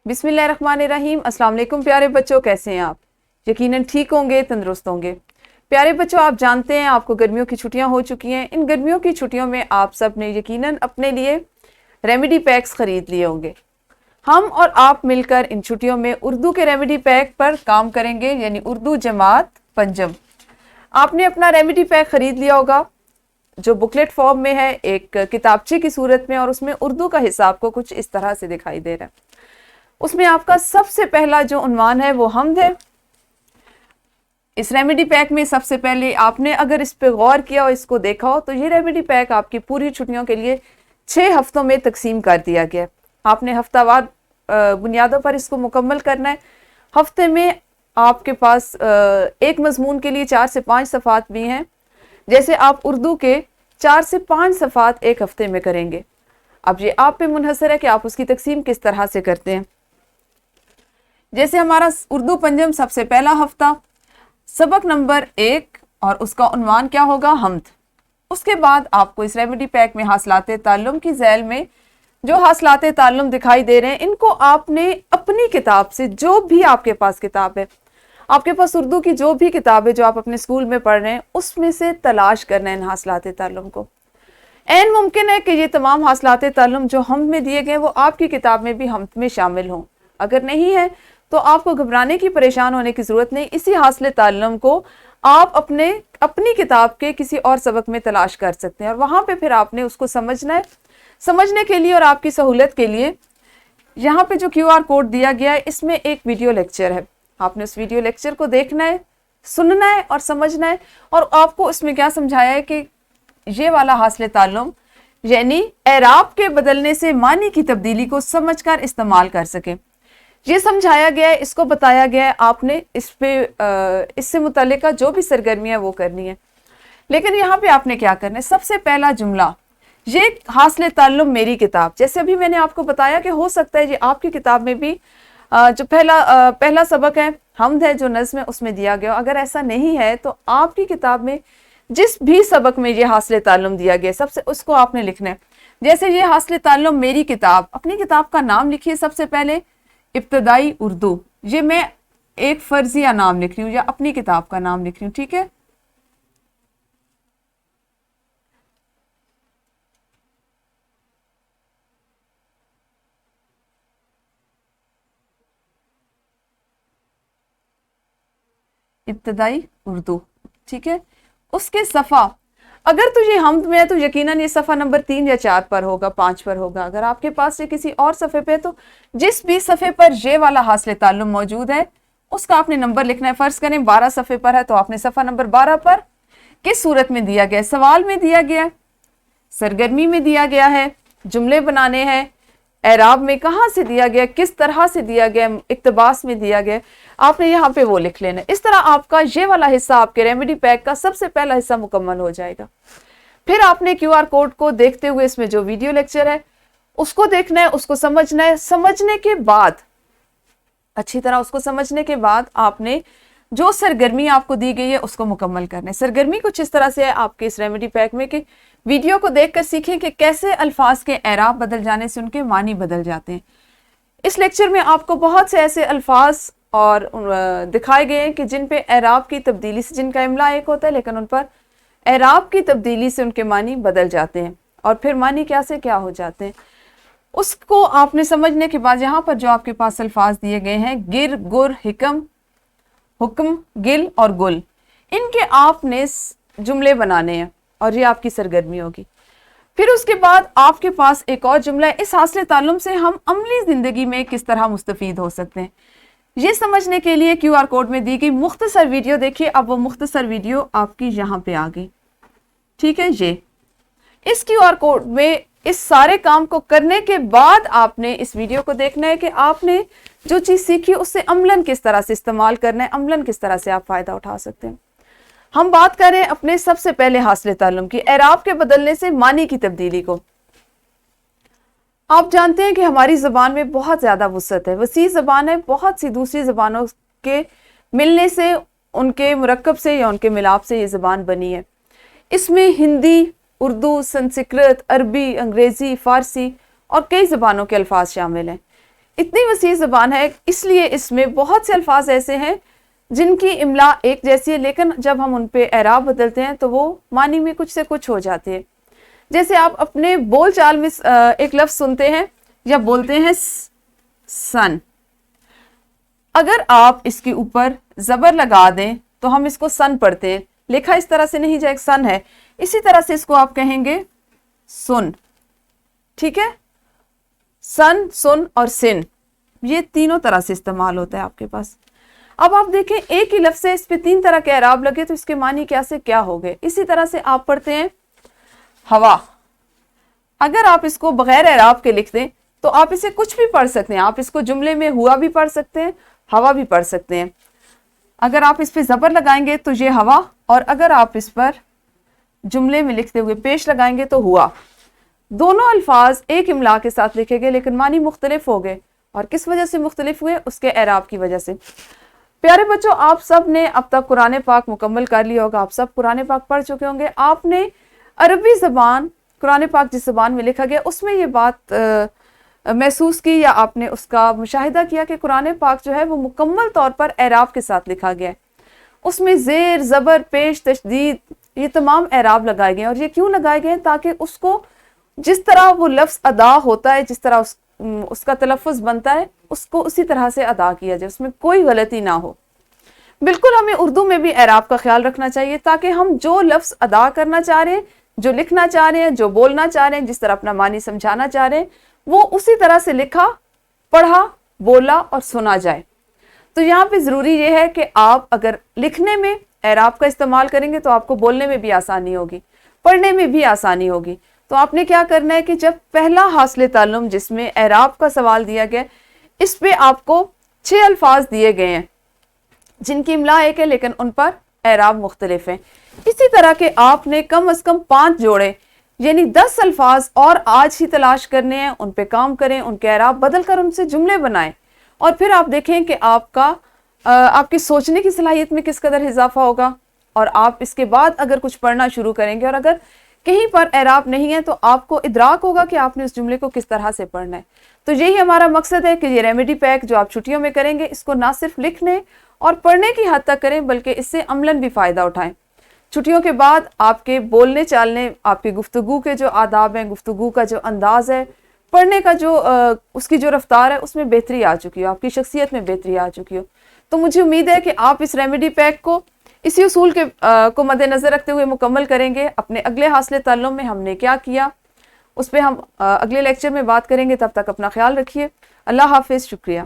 बिस्मिल्लाहिर्रहमानिर्रहीम। अस्सलाम वालेकुम प्यारे बच्चों, कैसे हैं आप? यकीनन ठीक होंगे, तंदुरुस्त होंगे। प्यारे बच्चों, आप जानते हैं आपको गर्मियों की छुट्टियां हो चुकी हैं। इन गर्मियों की छुट्टियों में आप सब ने यकीनन अपने लिए रेमेडी पैक्स खरीद लिए होंगे। हम और आप मिलकर इन छुट्टियों में उर्दू के रेमेडी पैक पर काम करेंगे, यानी उर्दू जमात पंजम। आपने अपना रेमेडी पैक खरीद लिया होगा जो बुकलेट फॉर्म में है, एक किताबचे की सूरत में, और उसमें उर्दू का हिस्सा आपको कुछ इस तरह से दिखाई दे रहा है। उसमें आपका सबसे पहला जो उन्वान है वो हम्द है। इस रेमेडी पैक में सबसे पहले आपने अगर इस पे गौर किया और इसको देखा हो तो ये रेमेडी पैक आपकी पूरी छुट्टियों के लिए 6 हफ्तों में तकसीम कर दिया गया है। आपने हफ्तावार बुनियादों पर इसको मुकम्मल करना है। हफ्ते में आपके पास एक मजमून के लिए 4 से 5 सफ़ात भी हैं। जैसे आप उर्दू के 4 से 5 सफ़ात एक हफ्ते में करेंगे। अब ये आप पे मुनहसर है कि आप उसकी तकसीम किस तरह से करते हैं। जैसे हमारा उर्दू पंजम सबसे पहला हफ्ता, सबक नंबर 1 और उसका उन्वान क्या होगा? हम्द। उसके बाद आपको इस रेमेडी पैक में हासिलाते ताल्लुम की झैल में जो हासिलाते ताल्लुम दिखाई दे रहे हैं, इनको आपने अपनी किताब से, जो भी आपके पास किताब है, आपके पास उर्दू की जो भी किताब है जो आप अपने स्कूल में पढ़ रहे हैं, उसमें से तलाश करना है इन हासिलाते ताल्लुम को। ऐन मुमकिन है कि ये तमाम हासिलाते ताल्लुम जो हम्द में दिए गए वो आपकी किताब में भी हम्द में शामिल हों। अगर नहीं है तो आपको घबराने की, परेशान होने की ज़रूरत नहीं। इसी हासिल ताल्लुम को आप अपनी किताब के किसी और सबक में तलाश कर सकते हैं और वहाँ पे फिर आपने उसको समझना है। समझने के लिए और आपकी सहूलत के लिए यहाँ पे जो QR कोड दिया गया है, इसमें एक वीडियो लेक्चर है। आपने उस वीडियो लेक्चर को देखना है, सुनना है और समझना है। और आपको इसमें क्या समझाया है कि ये वाला हासिल ताल्लुम यानी एराब के बदलने से मानी की तब्दीली को समझकर इस्तेमाल कर सकें, ये समझाया गया है, इसको बताया गया है। आपने इससे मुतल्लिका जो भी सरगर्मी है वो करनी है। लेकिन यहाँ पे आपने क्या करना है? सबसे पहला जुमला, ये हासिल ताल्लुम मेरी किताब, जैसे अभी मैंने आपको बताया कि हो सकता है ये आपकी किताब में भी जो पहला सबक है हम्द है, जो नज़्म है, उसमें दिया गया। अगर ऐसा नहीं है तो आपकी किताब में जिस भी सबक में ये हासिल ताल्लुम दिया गया सबसे उसको आपने लिखना है। जैसे ये हासिल ताल्लुम मेरी किताब, अपनी किताब का नाम लिखिए सबसे पहले, इब्तदाई उर्दू। ये मैं एक फर्जिया नाम लिख रही हूँ या अपनी किताब का नाम लिख रही हूँ, ठीक है। इब्तदाई उर्दू, ठीक है। उसके सफ़ा, अगर तुझे हम्द में है तो यकीनन ये सफ़ा नंबर 3 या 4 पर होगा, 5 पर होगा। अगर आपके पास ये किसी और सफ़े पे तो जिस भी सफ़े पर ये वाला हासिल ताल्लुम मौजूद है उसका आपने नंबर लिखना है। फ़र्ज़ करें 12 सफ़े पर है तो आपने सफ़ा नंबर 12 पर किस सूरत में दिया गया है? सवाल में दिया गया है, सरगर्मी में दिया गया है, जुमले बनाने हैं, एराब में कहाँ से दिया गया, किस तरह से दिया गया, इक्तबास में दिया गया, आपने यहाँ पे वो लिख लेना। इस तरह आपका ये वाला हिस्सा आपके रेमेडी पैक का सबसे पहला हिस्सा मुकम्मल हो जाएगा। फिर आपने QR कोड को देखते हुए इसमें जो वीडियो लेक्चर है उसको देखना है, उसको समझना है। समझने के बाद, अच्छी तरह उसको समझने के बाद आपने जो सरगर्मी आपको दी गई है उसको मुकम्मल करना है। सरगर्मी कुछ इस तरह से है आपके इस रेमेडी पैक में कि वीडियो को देखकर सीखें कि कैसे अल्फाज के एराब बदल जाने से उनके मानी बदल जाते हैं। इस लेक्चर में आपको बहुत से ऐसे अल्फाज और दिखाए गए हैं कि जिन पे एराब की तब्दीली से, जिनका इमला एक होता है लेकिन उन पर एराब की तब्दीली से उनके मानी बदल जाते हैं और फिर मानी क्या से क्या हो जाते हैं। उसको आपने समझने के बाद यहाँ पर जो आपके पास अल्फाज दिए गए हैं, गिर, गुर, हिकम, हुक्म, गिल और गुल, इनके आपने जुमले बनाने हैं और ये आपकी सरगर्मी होगी। फिर उसके बाद आपके पास एक और जुमला है, इस हासिल ताल्लुम से हम अमली ज़िंदगी में किस तरह मुस्तफ़ीद हो सकते हैं। ये समझने के लिए QR कोड में दी गई मुख्तसर वीडियो देखिए। अब वो मुख्तसर वीडियो आपकी यहाँ पे आ गई, ठीक है। ये इस QR कोड में इस सारे काम को करने के बाद आपने इस वीडियो को देखना है कि आपने जो चीज़ सीखी उससे अमलन किस तरह से इस्तेमाल करना है, अमलन किस तरह से आप फ़ायदा उठा सकते हैं। हम बात करें अपने सबसे पहले हासिल ताल्लुम की, एराब के बदलने से मानी की तब्दीली को। आप जानते हैं कि हमारी ज़बान में बहुत ज़्यादा वुसअत है, वसी ज़बान है, बहुत सी दूसरी ज़बानों के मिलने से, उनके मुरक्कब से या उनके मिलाप से ये ज़बान बनी है। इसमें हिंदी, उर्दू, संस्कृत, अरबी, अंग्रेज़ी, फ़ारसी और कई ज़बानों के अल्फाज शामिल हैं। اتنی وسیع زبان ہے، اس لیے اس میں بہت سے الفاظ ایسے ہیں جن کی املا ایک جیسی ہے، لیکن جب ہم ان پہ اعراب بدلتے ہیں تو وہ معنی میں کچھ سے کچھ ہو جاتے ہیں۔ جیسے آپ اپنے بول چال میں ایک لفظ سنتے ہیں یا بولتے ہیں سن، اگر آپ اس کے اوپر زبر لگا دیں تو ہم اس کو سن پڑھتے ہیں، لکھا اس طرح سے نہیں جائے، سن ہے، اسی طرح سے اس کو آپ کہیں گے سن، ٹھیک ہے؟ سن، سن اور سن، یہ تینوں طرح سے استعمال ہوتا ہے آپ کے پاس۔ اب آپ دیکھیں ایک ہی لفظ ہے، اس پہ 3 طرح کے اعراب لگے تو اس کے معنی کیا سے کیا ہو گئے۔ اسی طرح سے آپ پڑھتے ہیں ہوا، اگر آپ اس کو بغیر اعراب کے لکھ دیں تو آپ اسے کچھ بھی پڑھ سکتے ہیں، آپ اس کو جملے میں ہوا بھی پڑھ سکتے ہیں، ہوا بھی پڑھ سکتے ہیں۔ اگر آپ اس پہ زبر لگائیں گے تو یہ ہوا، اور اگر آپ اس پر جملے میں لکھتے ہوئے پیش لگائیں گے تو ہوا۔ دونوں الفاظ ایک املا کے ساتھ لکھے گئے لیکن معنی مختلف ہو گئے، اور کس وجہ سے مختلف ہوئے؟ اس کے اعراب کی وجہ سے۔ پیارے بچوں، آپ سب نے اب تک قرآن پاک مکمل کر لیا ہوگا، آپ سب قرآن پاک پڑھ چکے ہوں گے۔ آپ نے عربی زبان، قرآن پاک جس زبان میں لکھا گیا اس میں یہ بات محسوس کی یا آپ نے اس کا مشاہدہ کیا کہ قرآن پاک جو ہے وہ مکمل طور پر اعراب کے ساتھ لکھا گیا ہے، اس میں زیر، زبر، پیش، تشدید، یہ تمام اعراب لگائے گئے ہیں۔ اور یہ کیوں لگائے گئے ہیں؟ تاکہ اس کو جس طرح وہ لفظ ادا ہوتا ہے، جس طرح اس کا تلفظ بنتا ہے، اس کو اسی طرح سے ادا کیا جائے، اس میں کوئی غلطی نہ ہو۔ بالکل ہمیں اردو میں بھی اعراب کا خیال رکھنا چاہیے تاکہ ہم جو لفظ ادا کرنا چاہ رہے ہیں، جو لکھنا چاہ رہے ہیں، جو بولنا چاہ رہے ہیں، جس طرح اپنا معنی سمجھانا چاہ رہے ہیں، وہ اسی طرح سے لکھا، پڑھا، بولا اور سنا جائے۔ تو یہاں پہ ضروری یہ ہے کہ آپ اگر لکھنے میں اعراب کا استعمال کریں گے تو آپ کو بولنے میں بھی آسانی ہوگی، پڑھنے میں بھی آسانی ہوگی۔ تو آپ نے کیا کرنا ہے کہ جب پہلا حاصل تعلم جس میں اعراب کا سوال دیا گیا، اس پہ آپ کو 6 الفاظ دیے گئے ہیں جن کی املا ایک ہے لیکن ان پر اعراب مختلف ہیں۔ اسی طرح کہ آپ نے کم از کم 5 جوڑے یعنی 10 الفاظ اور آج ہی تلاش کرنے ہیں، ان پہ کام کریں، ان کے اعراب بدل کر ان سے جملے بنائیں، اور پھر آپ دیکھیں کہ آپ کی سوچنے کی صلاحیت میں کس قدر اضافہ ہوگا۔ اور آپ اس کے بعد اگر کچھ پڑھنا شروع کریں گے اور اگر کہیں پر اعراب نہیں ہے تو آپ کو ادراک ہوگا کہ آپ نے اس جملے کو کس طرح سے پڑھنا ہے۔ تو یہی ہمارا مقصد ہے کہ یہ ریمیڈی پیک جو آپ چھٹیوں میں کریں گے، اس کو نہ صرف لکھنے اور پڑھنے کی حد تک کریں بلکہ اس سے عملاً بھی فائدہ اٹھائیں۔ چھٹیوں کے بعد آپ کے بولنے چالنے، آپ کی گفتگو کے جو آداب ہیں، گفتگو کا جو انداز ہے، پڑھنے کا جو اس کی جو رفتار ہے، اس میں بہتری آ چکی ہو، آپ کی شخصیت میں بہتری آ چکی ہو۔ تو مجھے امید ہے کہ آپ اس ریمیڈی پیک کو اسی اصول کو مد نظر رکھتے ہوئے مکمل کریں گے۔ اپنے اگلے حاصل تعلم میں ہم نے کیا کیا اس پہ ہم اگلے لیکچر میں بات کریں گے۔ تب تک اپنا خیال رکھیے۔ اللہ حافظ، شکریہ۔